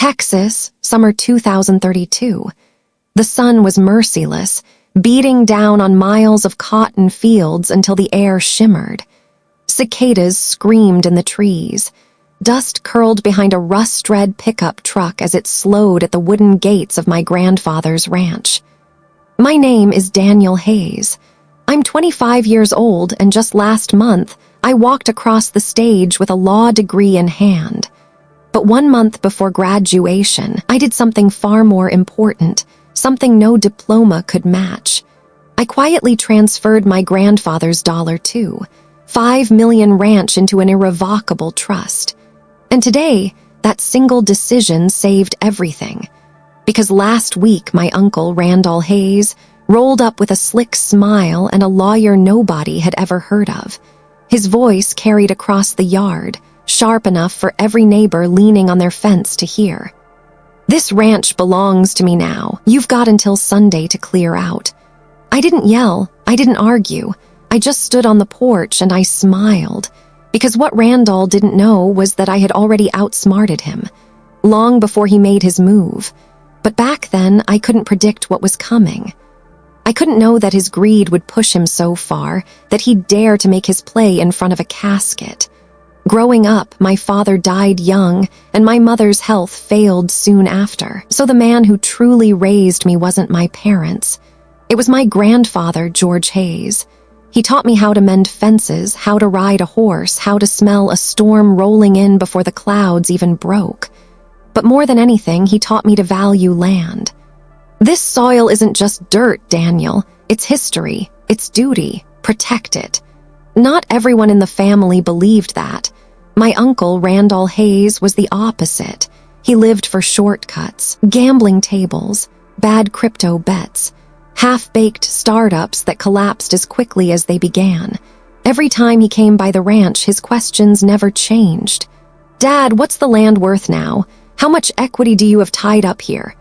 Texas, summer 2032. The sun was merciless, beating down on miles of cotton fields until the air shimmered. Cicadas screamed in the trees. Dust curled behind a rust-red pickup truck as it slowed at the wooden gates of my grandfather's ranch. My name is Daniel Hayes. I'm 25 years old, and just last month, I walked across the stage with a law degree in hand. But 1 month before graduation, I did something far more important, something no diploma could match. I quietly transferred my grandfather's $5 million ranch into an irrevocable trust. And today, that single decision saved everything. Because last week, my uncle, Randall Hayes, rolled up with a slick smile and a lawyer nobody had ever heard of. His voice carried across the yard, sharp enough for every neighbor leaning on their fence to hear. "This ranch belongs to me now. You've got until Sunday to clear out." I didn't yell. I didn't argue. I just stood on the porch and I smiled. Because what Randall didn't know was that I had already outsmarted him, long before he made his move. But back then, I couldn't predict what was coming. I couldn't know that his greed would push him so far that he'd dare to make his play in front of a casket. Growing up, my father died young, and my mother's health failed soon after. So the man who truly raised me wasn't my parents. It was my grandfather, George Hayes. He taught me how to mend fences, how to ride a horse, how to smell a storm rolling in before the clouds even broke. But more than anything, he taught me to value land. This soil isn't just dirt, Daniel. It's history. It's duty. Protect it. Not everyone in the family believed that. My uncle, Randall Hayes, was the opposite. He lived for shortcuts, gambling tables, bad crypto bets, half-baked startups that collapsed as quickly as they began. Every time he came by the ranch, his questions never changed. "Dad, what's the land worth now? How much equity do you have tied up here?"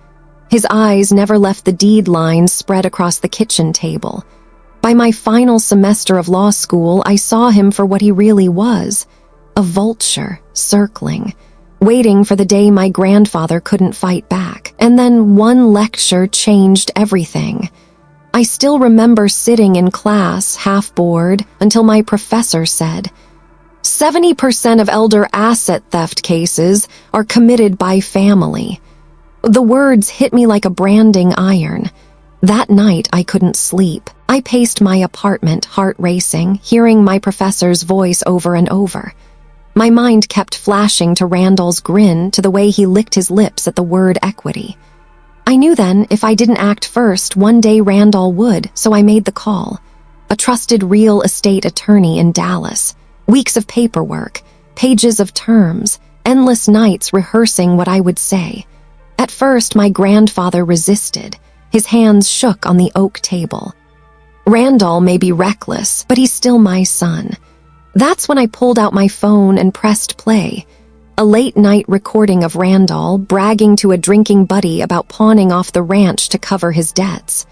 His eyes never left the deed lines spread across the kitchen table. By my final semester of law school, I saw him for what he really was, a vulture circling, waiting for the day my grandfather couldn't fight back. And then one lecture changed everything. I still remember sitting in class, half bored, until my professor said, 70% of elder asset theft cases are committed by family. The words hit me like a branding iron. That night, I couldn't sleep. I paced my apartment, heart racing, hearing my professor's voice over and over. My mind kept flashing to Randall's grin, to the way he licked his lips at the word equity. I knew then, if I didn't act first, one day Randall would, so I made the call. A trusted real estate attorney in Dallas. Weeks of paperwork, pages of terms, endless nights rehearsing what I would say. At first, my grandfather resisted. His hands shook on the oak table. Randall may be reckless, but he's still my son. That's when I pulled out my phone and pressed play. A late-night recording of Randall bragging to a drinking buddy about pawning off the ranch to cover his debts.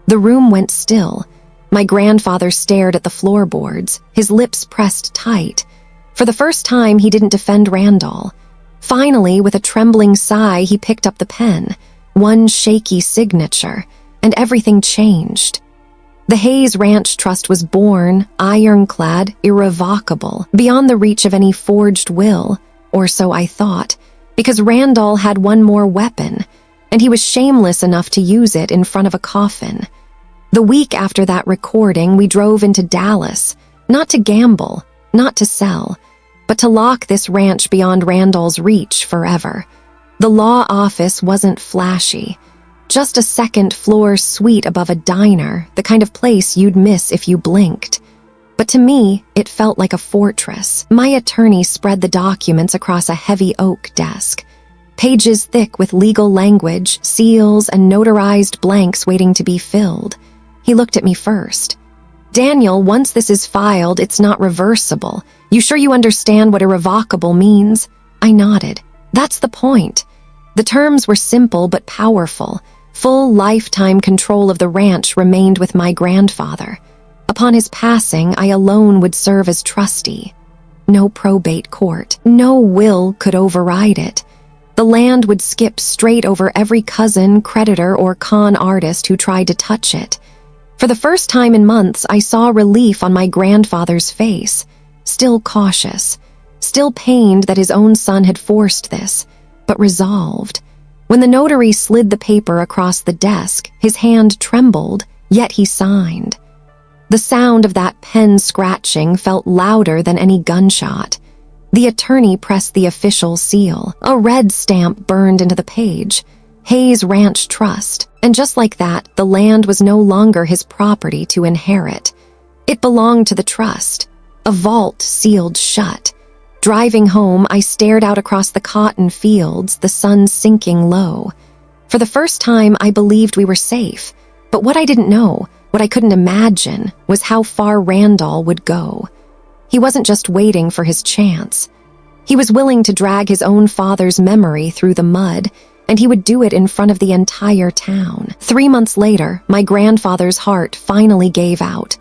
The room went still. My grandfather stared at the floorboards, his lips pressed tight. For the first time, he didn't defend Randall. Finally, with a trembling sigh, he picked up the pen. One shaky signature, and everything changed. The Hayes Ranch Trust was born, ironclad, irrevocable, beyond the reach of any forged will, or so I thought, because Randall had one more weapon, and he was shameless enough to use it in front of a coffin. The week after that recording, we drove into Dallas, not to gamble, not to sell, but to lock this ranch beyond Randall's reach forever. The law office wasn't flashy, just a second-floor suite above a diner, the kind of place you'd miss if you blinked. But to me, it felt like a fortress. My attorney spread the documents across a heavy oak desk, pages thick with legal language, seals, and notarized blanks waiting to be filled. He looked at me first. "Daniel, once this is filed, it's not reversible. You sure you understand what irrevocable means?" I nodded. "That's the point." The terms were simple but powerful. Full lifetime control of the ranch remained with my grandfather. Upon his passing, I alone would serve as trustee. No probate court, no will could override it. The land would skip straight over every cousin, creditor, or con artist who tried to touch it. For the first time in months, I saw relief on my grandfather's face, still cautious, still pained that his own son had forced this, but resolved. When the notary slid the paper across the desk, his hand trembled, yet he signed. The sound of that pen scratching felt louder than any gunshot. The attorney pressed the official seal. A red stamp burned into the page. Hayes Ranch Trust. And just like that, the land was no longer his property to inherit. It belonged to the trust. A vault sealed shut. Driving home, I stared out across the cotton fields, the sun sinking low. For the first time, I believed we were safe. But what I didn't know, what I couldn't imagine, was how far Randall would go. He wasn't just waiting for his chance. He was willing to drag his own father's memory through the mud, and he would do it in front of the entire town. 3 months later, my grandfather's heart finally gave out.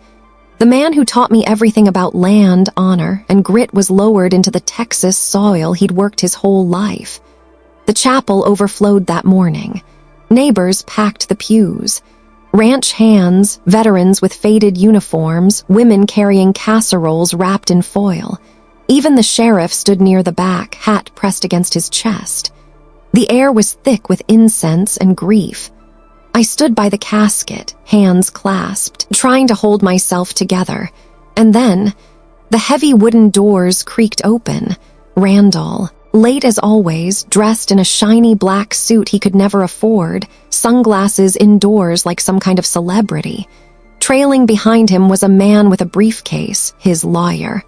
The man who taught me everything about land, honor, and grit was lowered into the Texas soil he'd worked his whole life. The chapel overflowed that morning. Neighbors packed the pews. Ranch hands, veterans with faded uniforms, women carrying casseroles wrapped in foil. Even the sheriff stood near the back, hat pressed against his chest. The air was thick with incense and grief. I stood by the casket, hands clasped, trying to hold myself together. And then, the heavy wooden doors creaked open. Randall, late as always, dressed in a shiny black suit he could never afford, sunglasses indoors like some kind of celebrity. Trailing behind him was a man with a briefcase, his lawyer.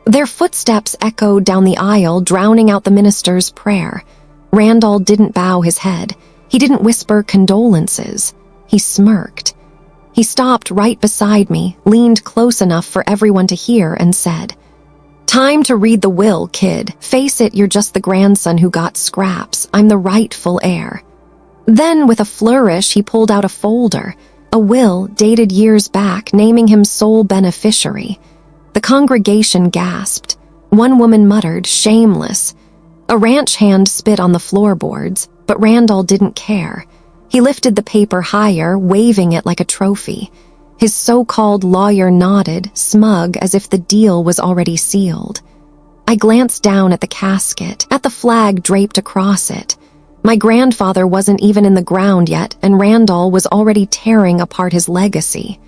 Their footsteps echoed down the aisle, drowning out the minister's prayer. Randall didn't bow his head. He didn't whisper condolences. He smirked. He stopped right beside me, leaned close enough for everyone to hear, and said, "Time to read the will, kid. Face it, you're just the grandson who got scraps. I'm the rightful heir." Then, with a flourish, he pulled out a folder, a will dated years back, naming him sole beneficiary. The congregation gasped. One woman muttered, "Shameless." A ranch hand spit on the floorboards, but Randall didn't care. He lifted the paper higher, waving it like a trophy. His so-called lawyer nodded, smug as if the deal was already sealed. I glanced down at the casket, at the flag draped across it. My grandfather wasn't even in the ground yet, and Randall was already tearing apart his legacy.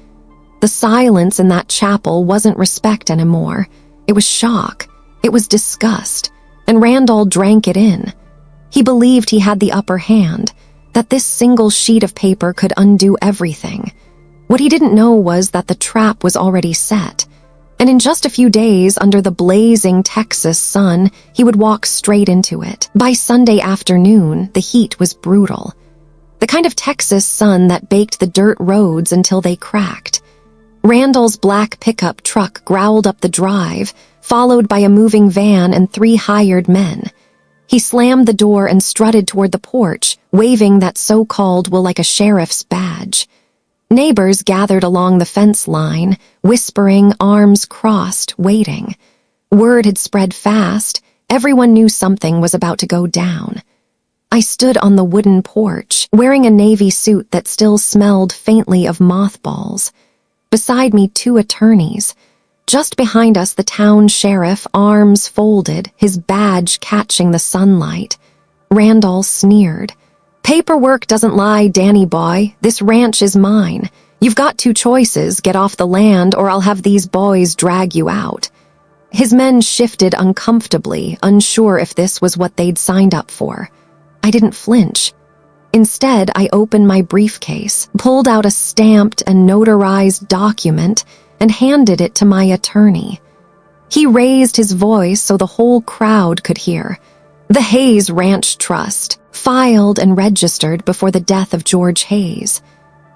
The silence in that chapel wasn't respect anymore. It was shock. It was disgust. And Randall drank it in. He believed he had the upper hand, that this single sheet of paper could undo everything. What he didn't know was that the trap was already set, and in just a few days, under the blazing Texas sun, he would walk straight into it. By Sunday afternoon, the heat was brutal. The kind of Texas sun that baked the dirt roads until they cracked. Randall's black pickup truck growled up the drive, followed by a moving van and 3 hired men. He slammed the door and strutted toward the porch, waving that so-called will like a sheriff's badge. Neighbors gathered along the fence line, whispering, arms crossed, waiting. Word had spread fast. Everyone knew something was about to go down. I stood on the wooden porch, wearing a navy suit that still smelled faintly of mothballs. Beside me, 2 attorneys. Just behind us, the town sheriff, arms folded, his badge catching the sunlight. Randall sneered. "Paperwork doesn't lie, Danny boy. This ranch is mine. You've got 2 choices, get off the land or I'll have these boys drag you out." His men shifted uncomfortably, unsure if this was what they'd signed up for. I didn't flinch. Instead, I opened my briefcase, pulled out a stamped and notarized document, and handed it to my attorney. He raised his voice so the whole crowd could hear. "The Hayes Ranch Trust, filed and registered before the death of George Hayes.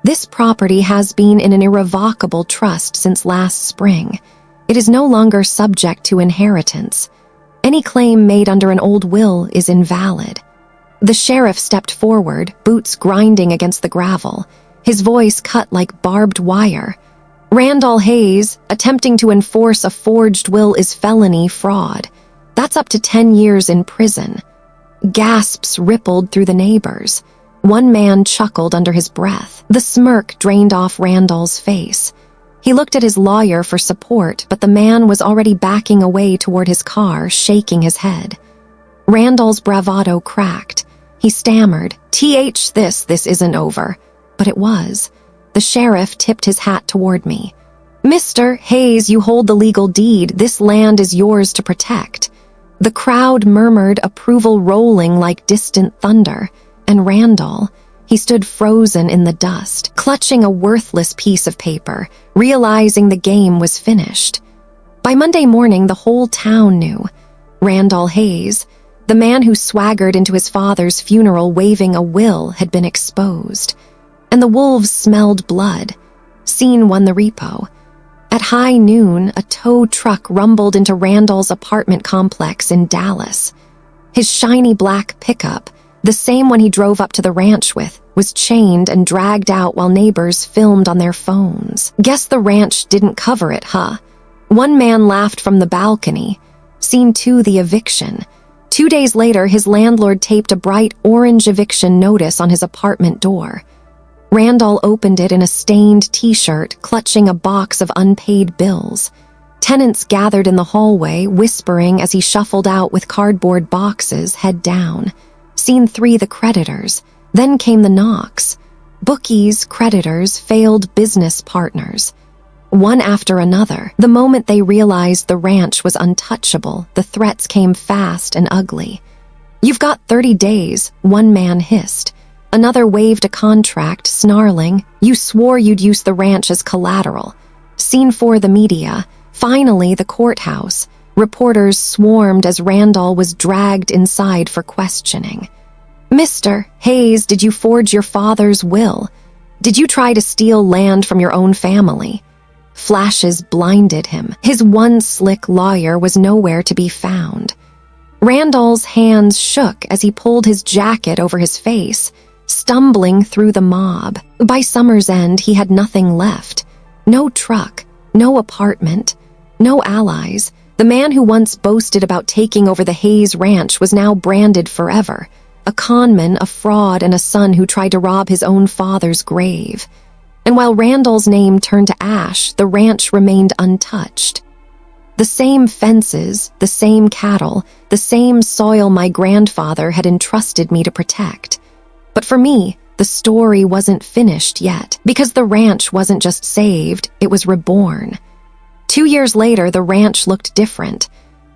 This property has been in an irrevocable trust since last spring. It is no longer subject to inheritance. Any claim made under an old will is invalid." The sheriff stepped forward, boots grinding against the gravel, his voice cut like barbed wire. "Randall Hayes, attempting to enforce a forged will is felony fraud. That's up to 10 years in prison." Gasps rippled through the neighbors. One man chuckled under his breath. The smirk drained off Randall's face. He looked at his lawyer for support, but the man was already backing away toward his car, shaking his head. Randall's bravado cracked. He stammered, this isn't over." But it was. The sheriff tipped his hat toward me. "Mr. Hayes, you hold the legal deed. This land is yours to protect." The crowd murmured approval, rolling like distant thunder. And Randall, he stood frozen in the dust, clutching a worthless piece of paper, realizing the game was finished. By Monday morning, the whole town knew. Randall Hayes, the man who swaggered into his father's funeral waving a will, had been exposed. And the wolves smelled blood. Scene won the repo. At high noon, a tow truck rumbled into Randall's apartment complex in Dallas. His shiny black pickup, the same one he drove up to the ranch with, was chained and dragged out while neighbors filmed on their phones. "Guess the ranch didn't cover it, huh?" One man laughed from the balcony. Scene 2, the eviction. 2 days later, his landlord taped a bright orange eviction notice on his apartment door. Randall opened it in a stained t-shirt, clutching a box of unpaid bills. Tenants gathered in the hallway, whispering as he shuffled out with cardboard boxes, head down. Scene 3, the creditors. Then came the knocks. Bookies, creditors, failed business partners. One after another. The moment they realized the ranch was untouchable, the threats came fast and ugly. "You've got 30 days, one man hissed. Another waved a contract, snarling, "You swore you'd use the ranch as collateral." Scene 4, the media. Finally, the courthouse. Reporters swarmed as Randall was dragged inside for questioning. "Mr. Hayes, did you forge your father's will? Did you try to steal land from your own family?" Flashes blinded him. His one slick lawyer was nowhere to be found. Randall's hands shook as he pulled his jacket over his face, stumbling through the mob. By summer's end, he had nothing left. No truck, no apartment, no allies. The man who once boasted about taking over the Hayes Ranch was now branded forever. A conman, a fraud, and a son who tried to rob his own father's grave. And while Randall's name turned to ash, the ranch remained untouched. The same fences, the same cattle, the same soil my grandfather had entrusted me to protect. But for me, the story wasn't finished yet, because the ranch wasn't just saved, it was reborn. 2 years later, the ranch looked different.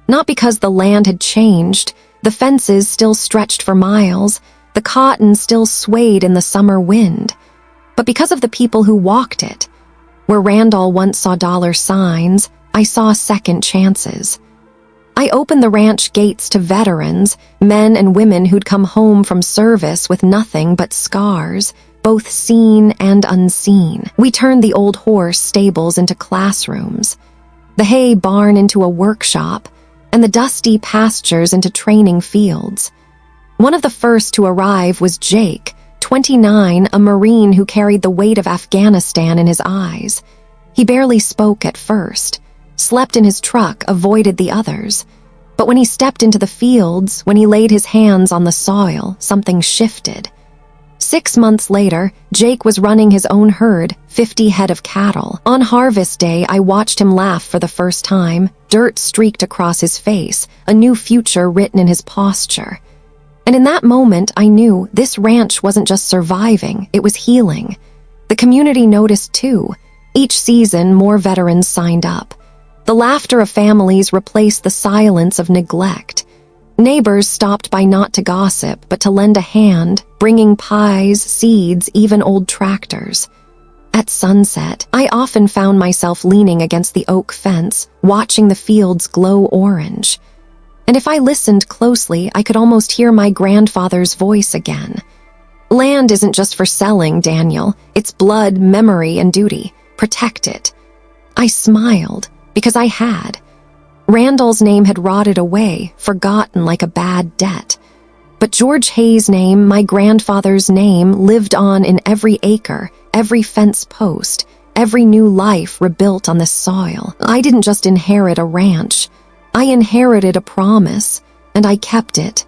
Not because the land had changed, the fences still stretched for miles, the cotton still swayed in the summer wind, but because of the people who walked it. Where Randall once saw dollar signs, I saw second chances. I opened the ranch gates to veterans, men and women who'd come home from service with nothing but scars, both seen and unseen. We turned the old horse stables into classrooms, the hay barn into a workshop, and the dusty pastures into training fields. One of the first to arrive was Jake, 29, a Marine who carried the weight of Afghanistan in his eyes. He barely spoke at first, slept in his truck, avoided the others. But when he stepped into the fields, when he laid his hands on the soil, something shifted. 6 months later, Jake was running his own herd, 50 head of cattle. On harvest day, I watched him laugh for the first time, dirt streaked across his face, a new future written in his posture. And in that moment, I knew this ranch wasn't just surviving, it was healing. The community noticed too. Each season, more veterans signed up. The laughter of families replaced the silence of neglect. Neighbors stopped by not to gossip, but to lend a hand, bringing pies, seeds, even old tractors. At sunset, I often found myself leaning against the oak fence, watching the fields glow orange. And if I listened closely, I could almost hear my grandfather's voice again. "Land isn't just for selling, Daniel. It's blood, memory, and duty. Protect it." I smiled, because I had. Randall's name had rotted away, forgotten like a bad debt. But George Hayes' name, my grandfather's name, lived on in every acre, every fence post, every new life rebuilt on this soil. I didn't just inherit a ranch. I inherited a promise, and I kept it.